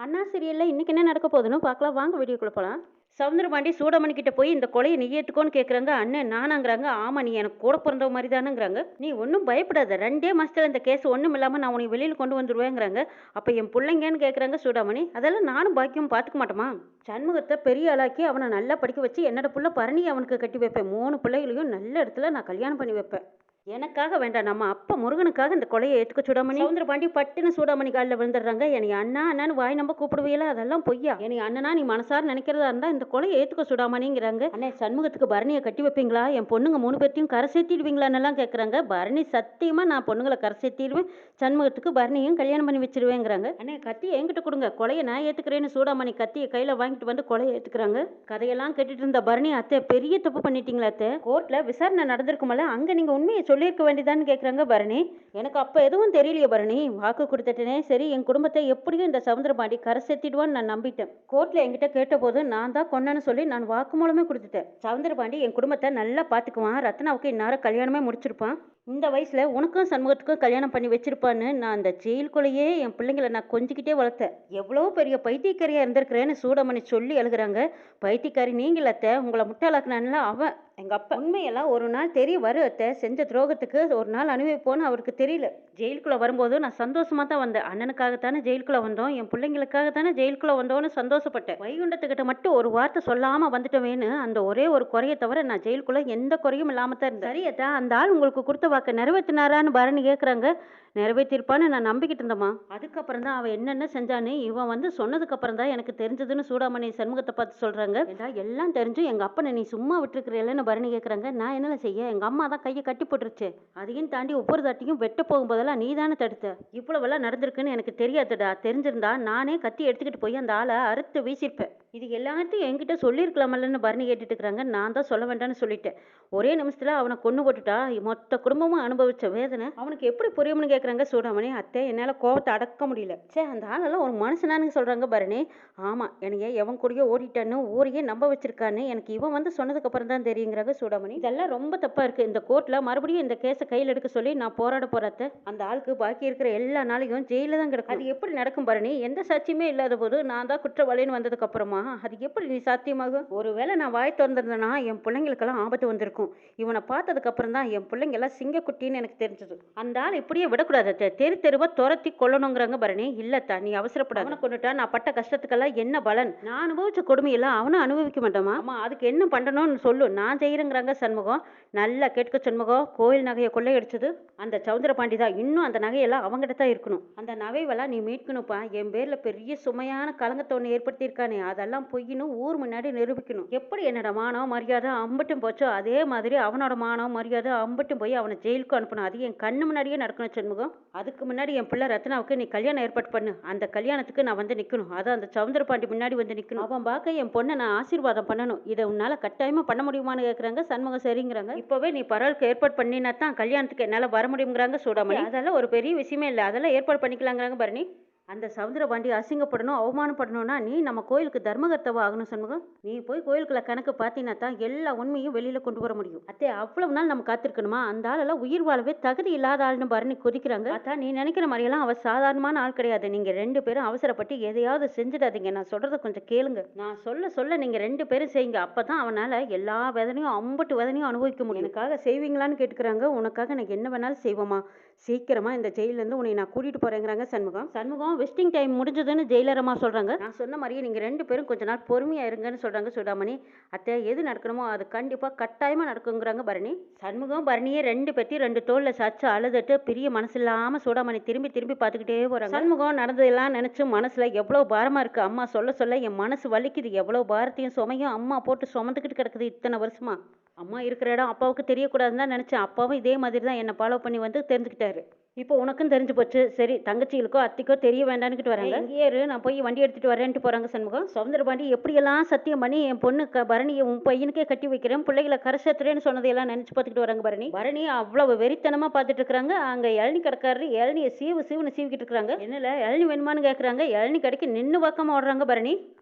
அண்ணா சீரியல்ல இன்னைக்கு என்ன நடக்க போகுதுன்னு பார்க்கலாம் வாங்க வீடியோக்குள்ள போலாம். சவுந்தரபாண்டி சூடமணி கிட்ட போய் இந்த கொலையை நீ ஏத்துக்கோன்னு கேக்குறாங்க. அண்ணன் நானாங்கிறாங்க. ஆமா நீ எனக்கு கூட பிறந்தவ மாதிரி தானேங்கிறாங்க. நீ ஒன்றும் பயப்படாத, 2 மாசத்துல இந்த கேஸ் ஒன்றும் இல்லாம நான் உனக்கு வெளியில கொண்டு வந்துருவேங்கிறாங்க. அப்ப என் பிள்ளைங்கன்னு கேக்குறாங்க சூடாமணி. அதெல்லாம் நானும் பாக்கியம் பார்த்துக்க மாட்டோமா? சண்முகத்தை பெரிய ஆளாக்கி அவனை நல்லா படிக்க வச்சு என்னோட புள்ள பரணி அவனுக்கு கட்டி வைப்பேன். 3 பிள்ளைகளையும் நல்ல இடத்துல நான் கல்யாணம் பண்ணி வைப்பேன். எனக்காக வேண்டாம், நம்ம அப்பா முருகனுக்காக இந்த கொலையை ஏத்துக்க சூடாமணி. சவுந்தரபாண்டி பட்டுன்னு சூடாமணி காலில் விழுந்துடுறாங்க. என்னை அண்ணா அண்ணான்னு வாய் நம்ப கூப்பிடுவீங்களா? அதெல்லாம் பொய்யா? என்னை அண்ணனா நீ மனசார நினைக்கிறதா இருந்தா இந்த கொலையை ஏத்துக்க சூடாமணிங்கிறாங்க. அண்ணே சண்முகத்துக்கு பரணியை கட்டி வைப்பீங்களா? என் பொண்ணுங்க 3 பேர்த்தையும் கரை சேர்த்திடுவீங்களான்னு கேட்குறாங்க. பரணி சத்தியமா நான் பொண்ணுங்களை கரை சேர்த்திடுவேன், சண்முகத்துக்கு பரணியும் கல்யாணம் பண்ணி வச்சிருவேங்கிறாங்க. அண்ணே கத்தியை என்கிட்ட கொடுங்க, கொலையை நான் ஏத்துக்கிறேன்னு சூடாமணி கத்தியை கையில வாங்கிட்டு வந்து கொலையை ஏத்துக்கிறாங்க. கதையெல்லாம் கேட்டுட்டு இருந்த பரணி, அத்தை பெரிய தப்பு பண்ணிட்டீங்களா அத்தை? கோர்ட்ல விசாரணை நடந்திருக்குமல்ல, அங்க நீங்க உண்மையை சொல்லியிருக்க வேண்டியதான்னு கேட்குறாங்க பரணி. எனக்கு அப்போ எதுவும் தெரியலையே பரணி, வாக்கு கொடுத்துட்டேனே. சரி, என் குடும்பத்தை எப்படியும் இந்த சவுந்தரபாண்டி கரை சேர்த்திடுவான்னு நான் நம்பிட்டேன். கோர்ட்ல என்கிட்ட கேட்டபோது நான் தான் கொன்னேன்னு சொல்லி நான் வாக்குமூலமே கொடுத்துட்டேன். சவுந்தரபாண்டி என் குடும்பத்தை நல்லா பார்த்துக்குவான், ரத்னாவுக்கு இந்நேரம் கல்யாணமே முடிச்சிருப்பான். இந்த வயசுல உனக்கும் சண்முகத்துக்கும் கல்யாணம் பண்ணி வச்சிருப்பான்னு நான் அந்த ஜெயிலுக்குள்ளேயே என் பிள்ளைங்களை நான் கொஞ்சிக்கிட்டே வளர்த்தேன். எவ்வளோ பெரிய பைத்தியக்காரியா இருந்திருக்கிறேன்னு சூடமணி சொல்லி எழுதுறாங்க. பைத்தியக்காரி நீங்கள அத்தை, உங்களை முட்டாளாக்குனான்ல அவன் எங்கள் அப்பா. உண்மையெல்லாம் ஒரு நாள் தெரிய வரும் அத்தை. செஞ்ச துரோகத்துக்கு ஒரு நாள் அனுபவிப்போன்னு அவருக்கு தெரியல. ஜெயிலுக்குள்ளே வரும்போது நான் சந்தோஷமாக தான் வந்தேன். அண்ணனுக்காகத்தானே ஜெயிலுக்குள்ளே வந்தோம், என் பிள்ளைங்களுக்காகத்தானே ஜெயிலுக்குள்ளே வந்தோன்னு சந்தோஷப்பட்டேன். வைகுண்டத்துக்கிட்ட மட்டும் ஒரு வார்த்தை சொல்லாமல் வந்துட்டவேன்னு அந்த ஒரே ஒரு குறையை தவிர நான் ஜெயிலுக்குள்ளே எந்த குறையும் இல்லாமல் தான் இருந்தேன். சரியத்தா, அந்த ஆள் உங்களுக்கு கொடுத்த வாக்கை நிறைவேற்றினாரான்னு பரணி கேட்குறாங்க. நிறைவேற்றிருப்பான்னு நான் நம்பிக்கிட்டு இருந்தேம்மா. அதுக்கப்புறம் தான் அவன் என்னென்ன செஞ்சான்னு இவன் வந்து சொன்னதுக்கு அப்புறம் தான் எனக்கு தெரிஞ்சதுன்னு சூடாமணி சண்முகத்தை பார்த்து சொல்றாங்க. எல்லாம் தெரிஞ்சும் எங்க அப்பனை நீ சும்மா விட்டுருக்கிறேன்னு பரணி கேட்குறாங்க. நான் என்ன செய்ய, எங்க அம்மா தான் கையை கட்டி போட்டுருச்சு. அதையும் தாண்டி ஒவ்வொரு தாட்டியும் வெட்ட போகும்போதெல்லாம் நீ தானே தடுத்த. இவ்வளவெல்லாம் நடந்திருக்குன்னு எனக்கு தெரியாதுடா. தெரிஞ்சிருந்தா நானே கத்தி எடுத்துக்கிட்டு போய் அந்த ஆளை அறுத்து வீசிருப்பேன். இது எல்லாத்தையும் என்கிட்ட சொல்லியிருக்கலாமல்லன்னு பரணி கேட்டுட்டு இருக்கிறாங்க. நான் தான் சொல்ல வேண்டாம்னு சொல்லிட்டேன். ஒரே நிமிஷத்துல அவனை கொண்டு போட்டுட்டா மொத்த குடும்பமும் அனுபவிச்ச வேதனை அவனுக்கு எப்படி புரியும்னு கேட்குறாங்க சூடாமணி. அத்தை என்னால் கோபத்தை அடக்க முடியல. சே, அந்த ஆளெல்லாம் ஒரு மனுஷனானு சொல்றாங்க பரணி. ஆமா, என்னைய எவன் கூடயோ ஓடிட்டான்னு ஊரையே நம்ப வச்சிருக்கான்னு எனக்கு இவன் வந்து சொன்னதுக்கு அப்புறம் தான் தெரியுங்கிறாங்க சூடாமணி. இதெல்லாம் ரொம்ப தப்பா இருக்கு. இந்த கோர்ட்ல மறுபடியும் இந்த கேஸை கையில் எடுக்க சொல்லி நான் போராட போறத. அந்த ஆளுக்கு பாக்கி இருக்கிற எல்லா நாளையும் ஜெயில தான் கிடக்கும். அது எப்படி நடக்கும் பரணி? எந்த சாட்சியுமே இல்லாத போது நான் தான் குற்றவாளின்னு வந்ததுக்கு அப்புறமா அது எப்படி நீ சாத்தியமாகும்? ஒருவேளை நான் வாய் திறந்திருந்தேன்னா என் பிள்ளைங்களுக்கெல்லாம் ஆபத்து வந்திருக்கும். இவனை பார்த்ததுக்கு அப்புறம் தான் என் பிள்ளைங்க எல்லாம் சிங்கக்குட்டின்னு எனக்கு தெரிஞ்சது. அந்த ஆள் இப்படியே விடக்கூடாது, தெரு தெருவா துரத்தி கொல்லணுங்கிறாங்க பரணி. இல்லத்தா, நீ அவசரப்படாத. அவனை கொண்டுட்டா நான் பட்ட கஷ்டத்துக்கெல்லாம் என்ன பலன்? நான் அனுபவிச்ச கொடுமையெல்லாம் அவனும் அனுபவிக்க மாட்டாமா? ஆமா, அதுக்கு என்ன பண்ணணும்னு சொல்லு, நான் செய்யறேங்கிறாங்க சண்முகம். நல்லா கேட்க சண்முகம். கோயில் நகையை கொள்ளையடிச்சது அந்த சவுந்தரபாண்டி தான். இன்னும் அந்த நகையெல்லாம் அவங்ககிட்ட தான் இருக்கணும். அந்த நகைவெல்லாம் நீ மீட்கணும்ப்பா. என் பேர்ல பெரிய சுமையான கலங்கத்தை ஒன்று ஏற்படுத்தியிருக்கானே, அதெல்லாம் பொய்னு ஊர் முன்னாடி நிரூபிக்கணும். எப்படி என்னோட மானம் மரியாதை அம்பட்டும் போச்சோ அதே மாதிரி அவனோட மானம் மரியாதை அம்பட்டும் போய் அவனை ஜெயிலுக்கு அனுப்பணும். அது என் கண்ணு முன்னாடியே நடக்கணும் சண்முகம். அதுக்கு முன்னாடி என் பிள்ளை ரத்னாவுக்கு நீ கல்யாணம் ஏற்பாடு பண்ணு. அந்த கல்யாணத்துக்கு நான் வந்து நிற்கணும். அதான் அந்த சவுந்தரபாண்டி முன்னாடி வந்து நிற்கணும். அவன் பார்க்க என் பொண்ணை நான் ஆசீர்வாதம் பண்ணணும். இதை உன்னால கட்டாயமா பண்ண முடியுமான்னு கேட்குறாங்க சண்முகம். சரிங்கிறாங்க. இப்போவே நீ பரவலுக்கு ஏற்பாடு பண்ணினா தான் கல்யாணத்துக்கு என்னால் வர முடியுங்கிறாங்க சூடாமணி. அதெல்லாம் ஒரு பெரிய விஷயமே இல்லை, அதெல்லாம் ஏற்பாடு பண்ணிக்கலாங்கிறாங்க பரணி. அந்த சவுந்தரபாண்டி அசிங்கப்படணும் அவமானப்படணும்னா நீ நம்ம கோயிலுக்கு தர்மகர்த்தவா ஆகணும் சண்முகம். நீ போய் கோயிலுக்குள்ள கணக்கு பார்த்தீங்கன்னா தான் எல்லா உண்மையும் வெளியில கொண்டு வர முடியும். அத்தே, அவ்வளவு நாள் நம்ம காத்திருக்கணுமா? அந்த ஆளெல்லாம் உயிர் வாழவே தகுதி இல்லாத ஆள்னு பரணி கொதிக்கிறாங்க. அதான் நீ நினைக்கிற மாதிரியெல்லாம் அவ சாதாரணமான ஆள் கிடையாது. நீங்க 2 பேரும் அவசரப்பட்டு எதையாவது செஞ்சுடாதீங்க. நான் சொல்றதை கொஞ்சம் கேளுங்க. நான் சொல்ல சொல்ல நீங்க 2 பேரும் செய்யுங்க. அப்பதான் அவனால எல்லா வேதனையும் அம்பட்டு வேதனையும் அனுபவிக்க முடியும். எனக்காக செய்வீங்களான்னு கேட்டுக்கிறாங்க. உனக்காக நான் என்ன வேணாலும் செய்வோமா? சீக்கிரமா இந்த ஜெயிலேருந்து உன்னை நான் கூட்டிட்டு போறேங்கிறாங்க சண்முகம். சண்முகம் வெஸ்டிங் டைம் முடிஞ்சதுன்னு ஜெயிலரமா சொல்றாங்க. நான் சொன்ன மாதிரியே நீங்க 2 பேரும் கொஞ்ச நாள் பொறுமையா இருங்கன்னு சொல்றாங்க சூடாமணி. அத்தை, எது நடக்கணுமோ அது கண்டிப்பா கட்டாயமா நடக்குங்கிறாங்க பரணி. சண்முகம் பரணியே 2 பேர்த்தையும் 2 தோல்ல சாச்சு அழுதுட்டு பிரிய மனசு இல்லாம சூடாமணி திரும்பி திரும்பி பார்த்துக்கிட்டே போறாங்க. சண்முகம் நடந்ததெல்லாம் நினைச்சு மனசுல எவ்வளவு பாரமா இருக்கு. அம்மா சொல்ல சொல்ல என் மனசு வலிக்குது. எவ்வளவு பாரத்தையும் சுமையும் அம்மா போட்டு சுமந்துக்கிட்டு கிடக்குது இத்தனை வருஷமா. அம்மா இருக்கிற இடம் அப்பாவுக்கு தெரியக்கூடாதுன்னு தான் நினச்சேன். அப்பாவும் இதே மாதிரி தான் என்னை ஃபாலோ பண்ணி வந்து தெரிஞ்சுக்கிட்டாரு. இப்போ உனக்கும் தெரிஞ்சு போச்சு. சரி, தங்கச்சிகளுக்கோ அத்திக்கோ தெரிய வேண்டான்னுக்கிட்டு வராங்க. இங்கேயே நான் போய் வண்டி எடுத்துகிட்டு வரேன்ட்டு போகிறாங்க சண்முகம். சவுந்தரபாண்டி எப்படியெல்லாம் சத்தியம் பண்ணி என் பொண்ணு பரணியை உன் பையனுக்கே கட்டி வைக்கிறேன், பிள்ளைகளை கரை சேர்த்துறேன்னு சொன்னதையெல்லாம் நினச்சி பார்த்துக்கிட்டு வராங்க பரணி. பரணி அவ்வளவு வெறித்தனமாக பார்த்துட்டு இருக்கிறாங்க. அங்கே இளநி கடைக்காரரு இளநியை சீவுன்னு சீவிக்கிட்டு இருக்கிறாங்க. என்னல இளநி வேணுமான்னு கேட்குறாங்க. இளநி கடைக்கு நின்று பக்கமாக ஓடுறாங்க பரணி.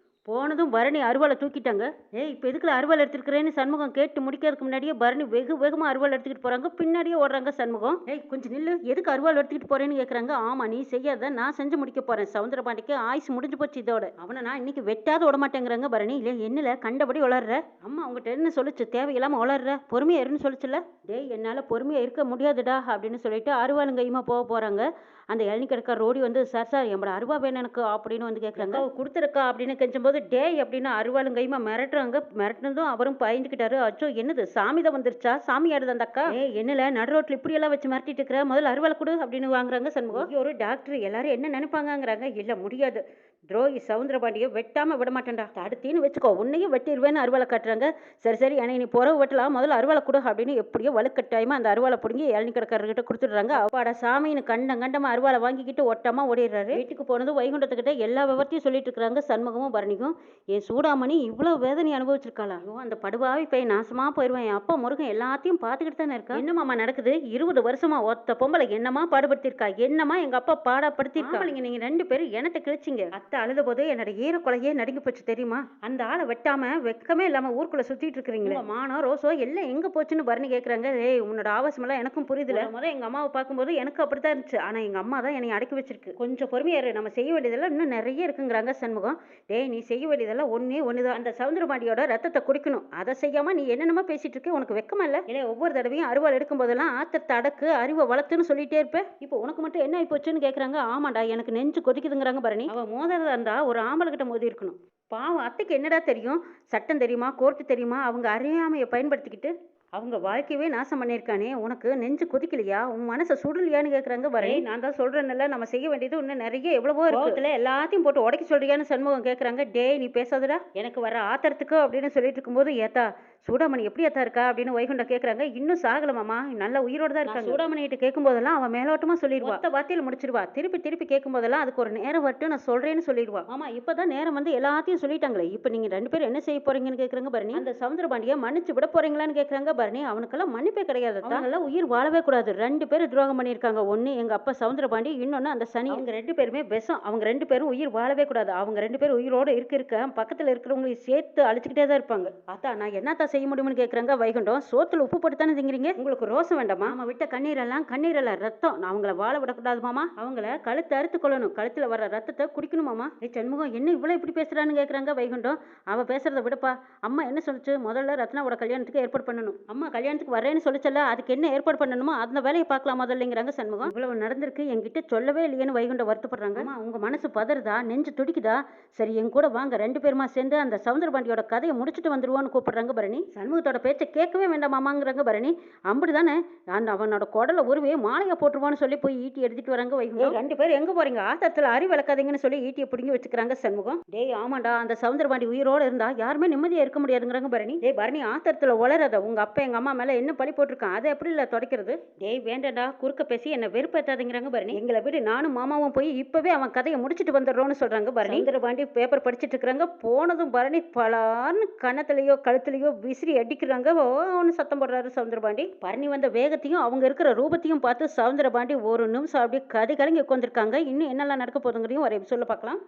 போனதும் பரணி அருவாளை தூக்கிட்டாங்க. ஏய் இப்போ எதுக்குல அருவாள் எடுத்துருக்கிறேன்னு சண்முகம் கேட்டு முடிக்கிறதுக்கு முன்னாடியே பரணி வெகு வேகமாக அருவாள் எடுத்துக்கிட்டு போகிறாங்க. பின்னாடியே ஓடுறாங்க சண்முகம். ஏய் கொஞ்சம் நில்லு, எதுக்கு அருவாள் எடுத்துக்கிட்டு போறேன்னு கேட்குறாங்க. ஆமாம் நீ செய்யாத, நான் செஞ்சு முடிக்க போகிறேன். சவுந்தரபாண்டிக்கு ஆயுசு முடிஞ்சு போச்சு இதோட. அவனை நான் இன்னைக்கு வெட்டாத விட மாட்டேங்கிறாங்க பரணி. இல்லை என்னல கண்டபடி வளர்ற அம்மா அவங்ககிட்ட என்ன சொல்லிச்சு, தேவையில்லாமல் வளர்ற, பொறுமையாக இருன்னு சொல்லிச்சுல. டேய் என்னால் பொறுமையாக இருக்க முடியாதுடா அப்படின்னு சொல்லிட்டு அருவாளும் கையுமா போகிறாங்க. அந்த இளநீ கிடக்க ரோடி வந்து சார் சார் என்னோட அருவா வேணும் எனக்கு அப்படின்னு வந்து கேட்குறாங்க. கொடுத்துருக்கா அப்படின்னு கெஞ்சும்போது டேய் அப்படின்னு அருவாளும் கையுமா மிரட்டுறாங்க. மிரட்டினதும் அவரும் பயந்துக்கிட்டாரு. அச்சோ என்னது சாமி தான் வந்துருச்சா, சாமி ஆடுது அந்த அக்கா. என்னல நடு ரோட்டில் இப்படி எல்லாம் வச்சு மிரட்டிட்டு இருக்கிற, முதல்ல அருவாள் கொடு அப்படின்னு வாங்குறாங்க சண்முகம். இங்க ஒரு டாக்டர் எல்லாரும் என்ன நினைப்பாங்கங்கிறாங்க. இல்லை முடியாது, துரோகி சவுந்தரபாண்டியை வெட்டாம விட மாட்டேன்டா, தடுத்தின்னு வச்சுக்கோ, உன்னையும் வெட்டிடுவேன்னு அருவாளை காட்டுறாங்க. சரி சரி எனக்கு நீ புறவு வெட்டலாம், முதல்ல அருவாளை கொடு அப்படின்னு எப்படியோ வலுக்கட்டாயமா அந்த அருவாளை பிடுங்கி இளநீ கிடக்காரர்கிட்ட கொடுத்துடுறாங்க. அப்பாடா சாமின்னு கண்டமா அருவாளை வாங்கிக்கிட்டு ஒட்டமா ஓடிடுறாரு. வீட்டுக்கு போனது வைகுண்டத்துக்கிட்ட எல்லா விவரத்தையும் சொல்லிட்டு இருக்கிறாங்க சண்முகமும் பரணிக்கும். என் சூடாமணி இவ்வளவு வேதனை அனுபவிச்சிருக்காளா, ஐயோ அந்த படுபாவி போய் நாசமா போயிடுவேன். என் அப்பா முருகன் எல்லாத்தையும் பார்த்துக்கிட்டு தானே இருக்கா. என்னமாமா நடக்குது, 20 வருஷமா ஒத்த பொம்பளை என்னமா பாடுபடுத்திருக்கா, என்னமா எங்க அப்பா பாடப்படுத்திருக்கா. நீங்க 2 பேரும் எனத்தை கிழிச்சிங்க. அழுத போது என்னோட ஈரக்குலையே நடுங்கி போச்சு தெரியுமா. அந்த ஆளை வெட்டாம வெக்கமே இல்லாம ஊருக்குள்ள சுத்திட்டு இருக்கிறீங்களே, மானோ ரோசோ எல்லாம் எங்க போச்சுன்னு பரணி கேக்குறாங்க. ஏய் உன்னோட ஆபாசம் எல்லாம் எனக்கும் புரியுதுல. எங்க அம்மாவை பார்க்கும்போது எனக்கு அப்படித்தான் இருந்துச்சு. ஆனா எங்க அம்மா தான் என்னை அடக்கி வச்சிருக்கு. கொஞ்சம் பொறுமையா இரு, நம்ம செய்ய வேண்டியதெல்லாம் இன்னும் நிறைய இருக்குங்கிறாங்க சண்முகம். டேய் நீ செய்ய வேண்டியதெல்லாம் ஒண்ணுதான், அந்த சவுந்தரபாண்டியோட ரத்தத்தை குடிக்கணும். அதை செய்யாம நீ என்னென்னமா பேசிட்டு இருக்க, உனக்கு வெக்கமா இல்ல. இல்லை ஒவ்வொரு தடவையும் அருவாள் எடுக்கும் போதெல்லாம் ஆத்தத்தை அடக்கு, அறிவை வளர்த்துன்னு சொல்லிட்டே இருப்பேன். இப்போ உனக்கு மட்டும் என்ன ஆகி போச்சுன்னு கேக்குறாங்க. ஆமாண்டா எனக்கு நெஞ்சு கொதிக்குதுங்கிறாங்க பரணி. அவ மோதிரதா இருந்தா ஒரு ஆம்பளை கிட்ட மோதி இருக்கணும். பாவம் அத்தைக்கு என்னடா தெரியும், சட்டம் தெரியுமா, கோர்ட்டு தெரியுமா, அவங்க அறியாமையை பயன்படுத்திக்கிட்டு அவங்க வாழ்க்கையவே நாசம் பண்ணியிருக்கானே, உனக்கு நெஞ்சு கொதிக்கலையா, உன் மனசை சுடலையான்னு கேட்குறாங்க பரணி. நான் தான் சொல்கிறேன்ல நம்ம செய்ய வேண்டியது இன்னும் நிறைய எவ்வளவோ இருக்குதுல, எல்லாத்தையும் போட்டு உடைக்க சொல்றியான்னு சண்முகம் கேட்குறாங்க. டேய் நீ பேசாதடா, எனக்கு வர ஆத்திரத்துக்கு அப்படின்னு சொல்லிட்டு இருக்கும்போது ஏத்தா சூடாமணி எப்படி ஏத்தா இருக்கா அப்படின்னு வைகுண்டம் கேட்குறாங்க. இன்னும் சாகலமாமா, நல்ல உயிரோடு தான் இருக்காங்க. சூடாமணிகிட்ட கேட்கும்போதெல்லாம் அவன் மேலோட்டமாக சொல்லிடுவா, மொத்த வார்த்தையில் முடிச்சிருவா. திருப்பி கேட்கும்போதெல்லாம் அதுக்கு ஒரு நேரம் வரட்டும் நான் சொல்கிறேன்னு சொல்லிடுவா. ஆமா இப்போதான் நேரம் வந்து எல்லாத்தையும் சொல்லிட்டாங்களே, இப்போ நீங்கள் 2 பேரும் என்ன செய்ய போறீங்கன்னு கேட்குறாங்க பரணி. அந்த சவுந்தரபாண்டியை மன்னிச்சு விட போறீங்களான்னு கேட்குறாங்க பரணி. அவனுக்கெல்லாம் மன்னிப்பே கிடையாது, அவங்கெல்லாம் உயிர் வாழவே கூடாது. 2 பேரும் துரோகம் பண்ணியிருக்காங்க. ஒன்று எங்க அப்பா சவுந்தரபாண்டி, இன்னொன்று அந்த சனி. அவங்க 2 பேருமே விஷம். அவங்க 2 பேரும் உயிர் வாழவே கூடாது. அவங்க 2 பேரும் உயிரோட இருக்க பக்கத்தில் இருக்கிறவங்களையும் சேர்த்து அழிச்சுக்கிட்டே தான் இருப்பாங்க. அதான் நான் என்னத்தான் செய்ய முடியும்னு கேட்குறாங்க வைகுண்டம். சோத்துல உப்பு போட்டு தானே திங்கிறீங்க, உங்களுக்கு ரோசம் வேண்டாமா. நம்ம விட்ட கண்ணீரெல்லாம் ரத்தம், நான் அவங்கள வாழ விடக்கூடாது மாமா, அவங்கள கழுத்தை அறுத்து கொள்ளணும், கழுத்துல வர ரத்தத்தை குடிக்கணும் மாமா. சண்முகம் என்ன இவ்வளவு இப்படி பேசுறான்னு கேட்குறாங்க வைகுண்டம். அவ பேசுறத விடப்பா, அம்மா என்ன சொல்லுச்சு, முதல்ல ரத்னாவோட கல்யாணத்துக்கு ஏற்பாடு பண்ணணும். அம்மா கல்யாணத்துக்கு வரேன்னு சொல்லிச்சல, அதுக்கு என்ன ஏற்பாடு பண்ணணுமோ அந்த வேலையை பார்க்கலாம் முதல்லங்கிறாங்க சண்முகம். இவ்வளவு நடந்திருக்கு என்கிட்ட சொல்லவே இல்லையேன்னு வைகுண்டம் வருத்தப்படுறாங்க. உங்க மனசு பதறுதா, நெஞ்சு துடிக்குதா, சரி என் கூட வாங்க 2 பேருமா சேர்ந்து அந்த சவுந்தரபாண்டியோட கதையை முடிச்சுட்டு வந்துருவான்னு கூப்பிடுறாங்க பரணி. சண்முகத்தோட பேச்சை கேட்கவே வேண்டாமாங்கிறாங்க பரணி. அப்படிதானே அந்த அவனோட குடல உருவே மாலையை போட்டுருவான்னு சொல்லி போய் ஈட்டி எடுத்துட்டு வராங்க வைகுண்டம். 2 பேரும் எங்க போறீங்க, ஆத்தத்துல அறி விளக்காதீங்கன்னு சொல்லி ஈட்டியை பிடிங்கி வச்சுக்கிறாங்க சண்முகம். டேய் ஆமாண்டா, அந்த சவுந்தரபாண்டி உயிரோட இருந்தா யாருமே நிம்மதியா இருக்க முடியாதுங்கிறாங்க பரணி. டேய் பரணி ஆத்தத்துல உளறத, உங்க அப்பா எங்க அம்மா மேல என்ன பழி போட்டிருக்கான், அதை எப்படி இல்லை துடைக்கிறது. டேய் வேண்டாடா, குறுக்க பேசி என்ன வெறுப்பேத்தாதீங்கிறாங்க பரணி. எங்களை விட நானும் மாமாவும் போய் இப்பவே அவன் கதையை முடிச்சுட்டு வந்துடுறோம்னு சொல்றாங்க பரணி. சவுந்தரபாண்டி பேப்பர் படிச்சுட்டு இருக்கிறாங்க. போனதும் பரணி பலார்னு கன்னத்திலேயோ கழுத்துலையோ விசிறி அடிக்கிறாங்க. ஓன்னு சத்தம் போடுறாரு சவுந்தரபாண்டி. பரணி வந்த வேகத்தையும் அவங்க இருக்கிற ரூபத்தையும் பார்த்து சவுந்தரபாண்டி ஒரு நிமிஷம் அப்படியே கதை கலங்கி உட்காந்துருக்காங்க. இன்னும் என்னெல்லாம் நடக்க போதுங்கிறதையும் ஒரு எபிசோட்ல பார்க்கலாம்.